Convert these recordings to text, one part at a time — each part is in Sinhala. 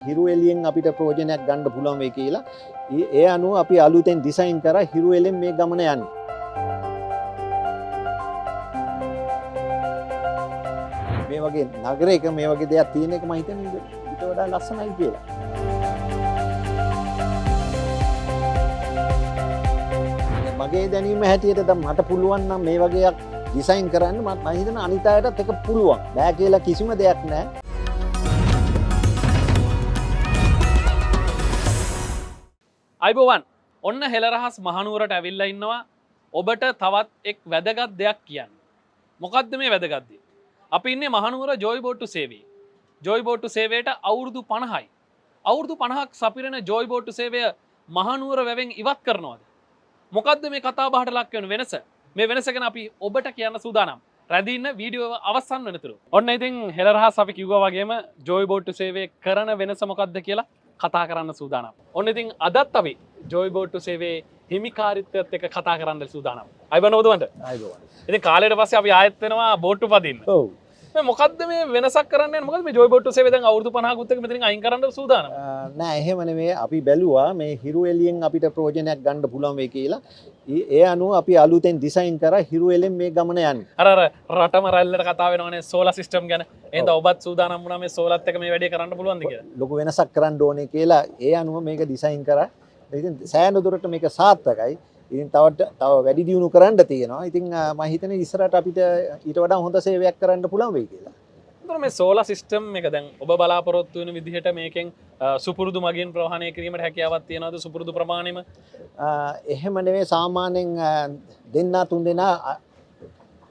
හිරු එළියෙන් අපිට ප්‍රයෝජනයක් ගන්න පුළුවන් වෙයි කියලා ඒ අනුව අපි අලුතෙන් ඩිසයින් කරා හිරු එළියෙන් මේ ගමන යන්නේ. මේ වගේ නගරයක මේ වගේ දෙයක් තියෙන එක මම හිතන්නේ ඊට වඩා ලස්සනයි කියලා. මගේ දැනීම හැටියට දැන් මට පුළුවන් නම් මේ වගේක් ඩිසයින් කරන්න මම හිතන අනිත් අයටත් ඒක පුළුවන්. බෑ කියලා කිසිම දෙයක් නැහැ. අයිබෝවන් ඔන්න හෙළරහස් මහනුවරට ඇවිල්ලා ඉන්නවා ඔබට තවත් එක් වැදගත් දෙයක් කියන්න. මොකක්ද මේ වැදගත්දේ? අපි ඉන්නේ මහනුවර ජෝයි බෝට්ටු සේවයේ. ජෝයි බෝට්ටු සේවයට අවුරුදු 50යි. අවුරුදු 50ක් සපිරෙන ජෝයි බෝට්ටු සේවය මහනුවර වැවෙන් ඉවත් කරනවද? මොකක්ද මේ කතා බහට ලක් වෙන වෙනස? මේ වෙනස ගැන අපි ඔබට කියන්න සූදානම්. රැඳී ඉන්න වීඩියෝ අවසන් වෙනතුරු. ඔන්න ඉතින් හෙළරහස් අපි කිව්වා වගේම ජෝයි බෝට්ටු සේවයේ කරන වෙනස මොකක්ද කියලා කතා කරන්න සූදානම්. ඔන්න ඉතින් අදත් අපි ජෝයි බෝට්ටු සේවයේ හිමිකාරීත්වයත් එක්ක කතා කරන්න සූදානම්. අයිබෝන් ඔබතුමන්ට. අයිබෝන්. ඉතින් කාලයට පස්සේ අපි ආයෙත් වෙනවා බෝට්ටු පදින්න. ඔව්. මේ මොකද්ද මේ වෙනසක් කරන්නේ? මොකද මේ ජෝයි බෝට්ටු සේවය දැන් අවුරුදු 50ක් උත් එක මෙතනින් අයින් කරන්න සූදානම්. නෑ එහෙම නෙමෙයි. අපි බැලුවා මේ හිරු එළියෙන් අපිට ප්‍රයෝජනයක් ගන්න පුළුවන් වෙයි කියලා. ඒ අනුව අපි අලුතෙන් ඩිසයින් කරා හිරු එළියෙන් මේ ගමන යන්නේ. අර රටම රැල්ලට කතා වෙනවනේ සෝලාර් සිස්ටම් ගැන. එහෙනම් ඔබත් සූදානම් වුණා මේ සෝලාර්ත් එක්ක මේ වැඩේ කරන්න පුළුවන්ද කියලා. ලොකු වෙනසක් කරන්න ඕනේ කියලා ඒ අනුව මේක ඩිසයින් කරා. ඉතින් සෑහෙන දුරට මේක සාර්ථකයි. ඉතින් තව වැඩි දියුණු කරන්න තියෙනවා. ඉතින් මම හිතන්නේ ඉස්සරහට අපිට ඊට වඩා හොඳ සේවයක් කරන්න පුළුවන් වෙයි කියලා. ඒතර මේ සෝලාර් සිස්ටම් එක දැන් ඔබ බලාපොරොත්තු වෙන විදිහට මේකෙන් සුපුරුදු මගින් ප්‍රවාහනය කිරීමට හැකියාවක් තියනවද? සුපුරුදු ප්‍රමාණෙම? එහෙම නෙවෙයි සාමාන්‍යයෙන් දෙන්නා තුන් දෙනා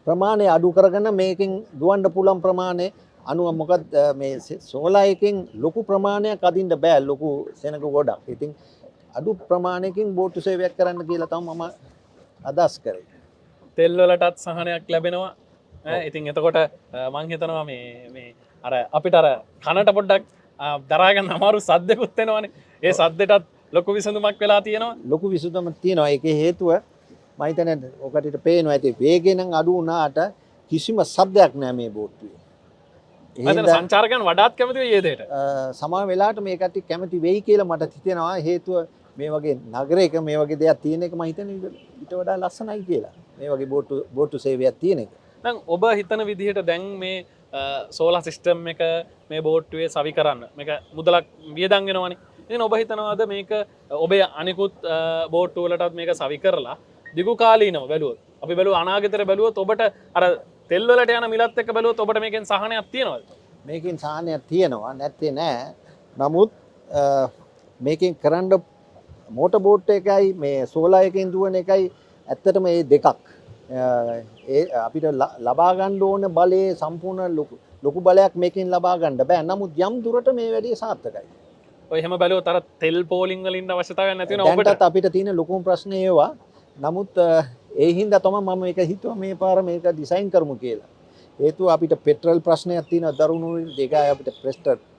ප්‍රමාණය අඩු කරගෙන මේකෙන් දුවන්න පුළුවන් ප්‍රමාණය අනුව මොකද මේ සෝලාර් එකෙන් ලොකු ප්‍රමාණයක් අදින්න බෑ ලොකු සෙනඟ ගොඩක්. ඉතින් අඩු ප්‍රමාණයකින් බෝට්ටු සේවයක් කරන්න කියලා තමයි මම අදහස් කරේ. තෙල් වලටත් සහනයක් ලැබෙනවා. ඉතින් එතකොට මං හිතනවා මේ අර අපිට අර කනට පොඩ්ඩක් දරා ගන්න අමාරු සද්දකුත් එනවනේ. ඒ සද්දෙටත් ලොකු විසඳුමක් වෙලා තියෙනවා. ලොකු විසඳුමක් තියෙනවා. ඒකේ හේතුව මම හිතන්නේ ඔකට පේනවා ඇති වේගය නම් අඩු වුණාට කිසිම සද්දයක් නැහැ මේ බෝට්ටුවේ. එහෙනම් සංචාරකයන් වඩාත් කැමති වෙයි ඒ දෙයට. සමහර වෙලාවට මේ කට්ටිය කැමති වෙයි කියලා මට හිතෙනවා. හේතුව මේ වගේ නගරයක මේ වගේ දෙයක් තියෙන එක මම හිතන්නේ ඊට වඩා ලස්සනයි කියලා. මේ වගේ බෝට්ටු සේවයක් තියෙන එක. දැන් ඔබ හිතන විදිහට දැන් මේ සෝලාර් සිස්ටම් එක මේ බෝට්ටුවේ සවි කරන්න මේක මුදලක් වියදම් වෙනවනේ. ඉතින් ඔබ හිතනවාද මේක ඔබේ අනිකුත් බෝට්ටු වලටත් මේක සවි කරලා දිගු කාලීනව බැලුවොත් අපි බැලුවා අනාගතේ බැලුවොත් ඔබට අර තෙල් වලට යන මිලත් එක්ක බැලුවොත් ඔබට මේකෙන් සහනයක් තියෙනවද? මේකෙන් සහනයක් තියෙනවා නැත්තේ නෑ. නමුත් මේකෙන් කරන්න මෝටර් බෝට් එකයි මේ සෝලාර් එකෙන් දුවන එකයි ඇත්තටම මේ දෙකක්. ඒ අපිට ලබා ගන්න ඕන බලයේ සම්පූර්ණ ලොකු බලයක් මේකෙන් ලබා ගන්න බෑ. නමුත් යම් දුරට මේ වැඩේ සාර්ථකයි. ඔය එහෙම බැලුවොත් අර තෙල් පෝලිං වලින් අවශ්‍යතාවයක් නැති වෙනවා ඔබට. දැන්ටත් අපිට තියෙන ලොකුම ප්‍රශ්නේ ඒවා. නමුත් ඒ හින්දා තමයි මම මේක හිතුවා මේ පාර මේක ඩිසයින් කරමු කියලා. හේතුව අපිට පෙට්‍රල් ප්‍රශ්නයක් තියෙනවා දරුණු දෙකයි අපිට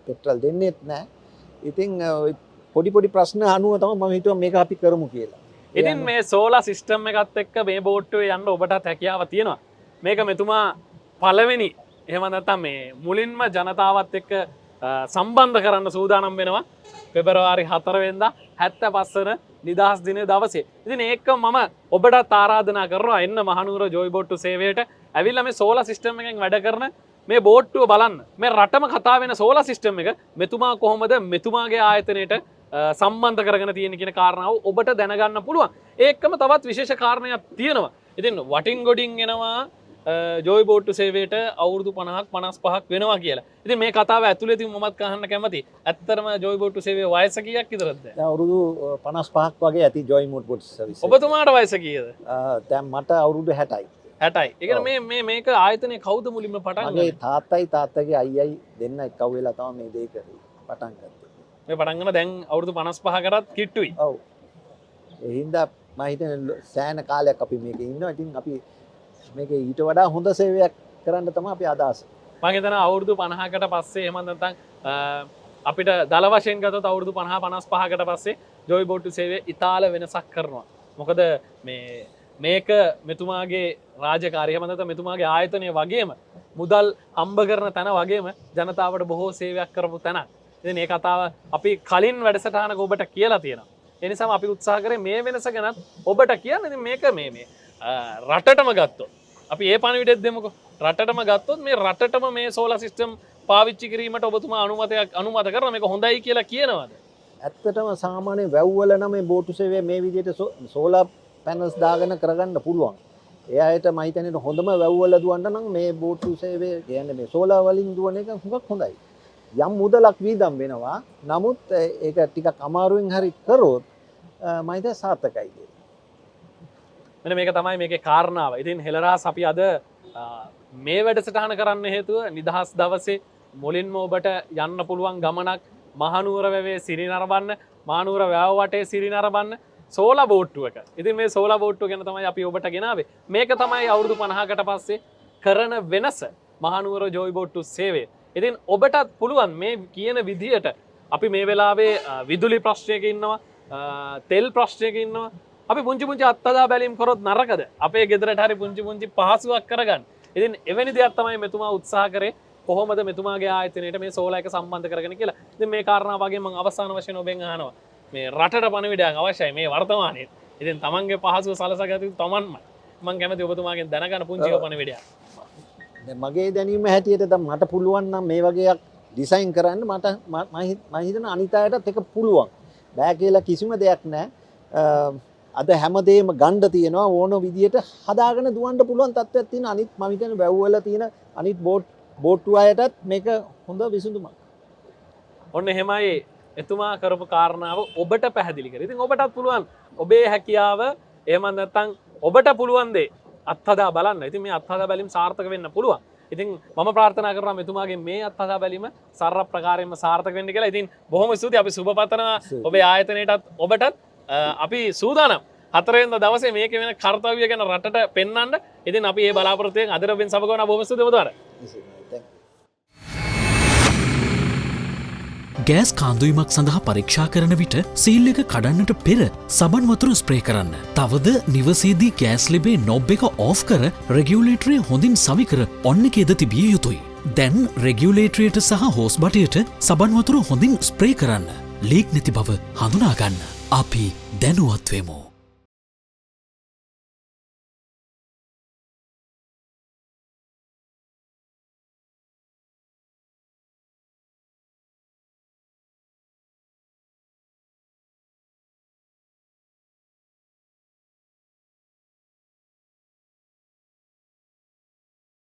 පෙට්‍රල් දෙන්නෙත් නැහැ. ඉතින් පොඩි ප්‍රශ්න අනුව තමයි මම හිතුවා මේක අපි කරමු කියලා. ඉතින් මේ සෝලාර් සිස්ටම් එකත් එක්ක මේ බෝට්ටුවේ යන්න ඔබටත් හැකියාව තියෙනවා. මේක මෙතුමා පළවෙනි එහෙම නැත්නම් මේ මුලින්ම ජනතාවත් එක්ක සම්බන්ධ කරන්න සූදානම් වෙනවා පෙබරවාරි 4 වෙනිදා 75 වන නිදහස් දිනයේ දවසේ. ඉතින් ඒක මම ඔබටත් ආරාධනා කරනවා එන්න මහනුවර ජෝයි බෝට්ටු සේවයට ඇවිල්ලා මේ සෝලාර් සිස්ටම් එකෙන් වැඩ කරන මේ බෝට්ටුව බලන්න. මේ රටම කතා වෙන සෝලාර් සිස්ටම් එක මෙතුමා කොහොමද මෙතුමාගේ ආයතනයට සම්බන්ධ කරගෙන තියෙන කියන කාරණාව ඔබට දැනගන්න පුළුවන්. ඒකම තවත් විශේෂ කාරණයක් තියෙනවා. ඉතින් වටින් ගොඩින් එනවා ජෝයි බෝට්ටු සේවයට අවුරුදු 50ක් 55ක් වෙනවා කියලා. ඉතින් මේ කතාව ඇතුළේදී මමත් කහන්න කැමතියි. ඇත්තටම ජෝයි බෝට්ටු සේවයේ වයස කීයක් විතරද? දැන් අවුරුදු 55ක් වගේ ඇති ජෝයි බෝට්ටු සර්විස්. ඔබතුමාට වයස කීයද? දැන් මට අවුරුදු 60යි. 60යි. ඒ කියන්නේ මේක ආයතනයේ කවුද මුලින්ම පටන් ගන්නේ? මගේ තාත්තයි තාත්තගේ අයියයි දෙන්න එක්ව වෙලා තමයි මේ දේ කරේ. පටන් ගත්තේ. මේ පටන් ගන්න දැන් අවුරුදු 55කටත් කිට්ටුයි. ඔව්. ඒ හින්දා මම හිතන්නේ සෑහෙන කාලයක් අපි මේකේ ඉන්නවා. ඉතින් අපි මේක ඊට වඩා හොඳ සේවයක් කරන්න තමයි අපි අදහස්. මම හිතනවා අවුරුදු 50කට පස්සේ එහෙම නැත්නම් අපිට දල වශයෙන් ගත්තොත් අවුරුදු 50 55කට පස්සේ ජෝයි බෝට්ටු සේවය ඉතාල වෙනසක් කරනවා. මොකද මේක මෙතුමාගේ රාජකාරිය එහෙම නැත්නම් මෙතුමාගේ ආයතනය වගේම මුදල් හම්බ කරන තැන වගේම ජනතාවට බොහෝ සේවයක් කරපු තැනක්. ඉතින් මේ කතාව අපි කලින් වැඩසටහනක ඔබට කියලා තියෙනවා. ඒ නිසාම අපි උත්සාහ කරේ මේ වෙනස ගැනත් ඔබට කියන්න. ඉතින් මේක මේ රටටම ගත්තොත් අපි ඒ පණිවිඩෙත් දෙමුකෝ. රටටම ගත්තොත් මේ රටටම මේ සෝලාර් සිස්ටම් පාවිච්චි කිරීමට ඔබතුමා අනුමත කරනවා. මේක හොඳයි කියලා කියනවාද? ඇත්තටම සාමාන්‍ය වැව්වල නම් මේ බෝට්ටු සේවය මේ විදිහට සෝලාර් පැනල්ස් දාගෙන කරගන්න පුළුවන්. එයාට මම හිතන්නේ හොඳම වැව්වල දුවන්න නම් මේ බෝට්ටු සේවය කියන්නේ මේ සෝලාර් වලින් දුවන එක හුඟක් හොඳයි. යම් මුදලක් වීදම් වෙනවා. නමුත් ඒක ටිකක් අමාරුවෙන් හරි කරොත් මම හිතන්නේ සාර්ථකයි කියලා. මෙන්න මේක තමයි මේකේ කාරණාව. ඉතින් හෙළරාස් අපි අද මේ වැඩසටහන කරන්න හේතුව නිදහස් දවසේ මුලින්ම ඔබට යන්න පුළුවන් ගමනක් මහනුවර වැවේ සිරිනරඹන්න, මහනුවර වැව වටේ සිරිනරඹන්න සෝලා බෝට්ටුවක. ඉතින් මේ සෝලා බෝට්ටුව ගැන තමයි අපි ඔබට ගෙනාවේ. මේක තමයි අවුරුදු 50කට පස්සේ කරන වෙනස මහනුවර ජෝයි බෝට්ටු සේවය. ඉතින් ඔබටත් පුළුවන් මේ කියන විදිහට අපි මේ වෙලාවේ විදුලි ප්‍රශ්නයක ඉන්නවා, තෙල් ප්‍රශ්නයක ඉන්නවා. අපි පුංචි පුංචි අත්හදා බැලීම් කරොත් නරකද? අපේ ගෙදරට හරි පුංචි පුංචි පහසුවක් කරගන්න. ඉතින් එවැනි දෙයක් තමයි මෙතුමා උත්සාහ කරේ. කොහොමද මෙතුමාගේ ආයතනයට මේ සෝලා එක සම්බන්ධ කරගෙන කියලා. ඉතින් මේ කාරණාව වගේ මම අවසාන වශයෙන් ඔබෙන් අහනවා. මේ රටට පණිවිඩයක් අවශ්‍යයි මේ වර්තමානයේ. ඉතින් තමන්ගේ පහසුව සලසගත යුතු තමන්මයි. මම කැමති ඔබතුමාගෙන් දැනගන්න පුංචි පණිවිඩයක්. දැන් මගේ දැනීම හැටියට දැන් මට පුළුවන් නම් මේ වගේක් ඩිසයින් කරන්න මම හිතන අනිත් අයටත් ඒක පුළුවන්. බෑ කියලා කිසිම දෙයක් නැහැ. අද හැමදේම ගණ්ඩ තියෙනවා ඕන විදියට හදාගෙන දුවන්න පුළුවන් තත්ත්වයක් තියෙන අනිත් මම හිතන්නේ වැව්වල තියෙන අනිත් බෝට්ටු අයටත් මේක හොඳ විසඳුමක්. ඔන්න එහෙමයි එතුමා කරපු කාරණාව ඔබට පැහැදිලි කරේ. ඉතින් ඔබටත් පුළුවන් ඔබේ හැකියාව එහෙම නැත්නම් ඔබට පුළුවන් දේ අත්හදා බලන්න. ඉතින් මේ අත්හදා බැලීම සාර්ථක වෙන්න පුළුවන්. ඉතින් මම ප්‍රාර්ථනා කරනවා මෙතුමාගේ මේ අත්හදා බැලීම සර්ව ප්‍රකාරයෙන්ම සාර්ථක වෙන්න කියලා. ඉතින් බොහොම ස්තුතියි. අපි සුබ පතනවා ඔබේ ආයතනයටත් ඔබටත්. අපි සූදානම් 4 වෙනිදා දවසේ මේක වෙන කාර්යය ගැන රටට පෙන්වන්න. ඉතින් අපි මේ බලාපොරොත්තුෙන් අද රොබින් සබකවන බොහොම ස්තුතියි ඔබතුමාට. ගෑස් කාන්දුවීමක් සඳහා පරීක්ෂා කරන විට සීල් එක කඩන්නට පෙර සබන් වතුර ස්ප්‍රේ කරන්න. තවද නිවසේදී ගෑස් ලිබේ නොබ් එක ඕෆ් කර රෙගියුලේටරය හොඳින් සවිකර ඔන්න එකේද තිබිය යුතුයි. දැන් රෙගියුලේටරයට සහ හෝස් බටයට සබන් වතුර හොඳින් ස්ප්‍රේ කරන්න. ලීක් නැති බව හඳුනාගන්න. අපි දැනුවත් වෙමු.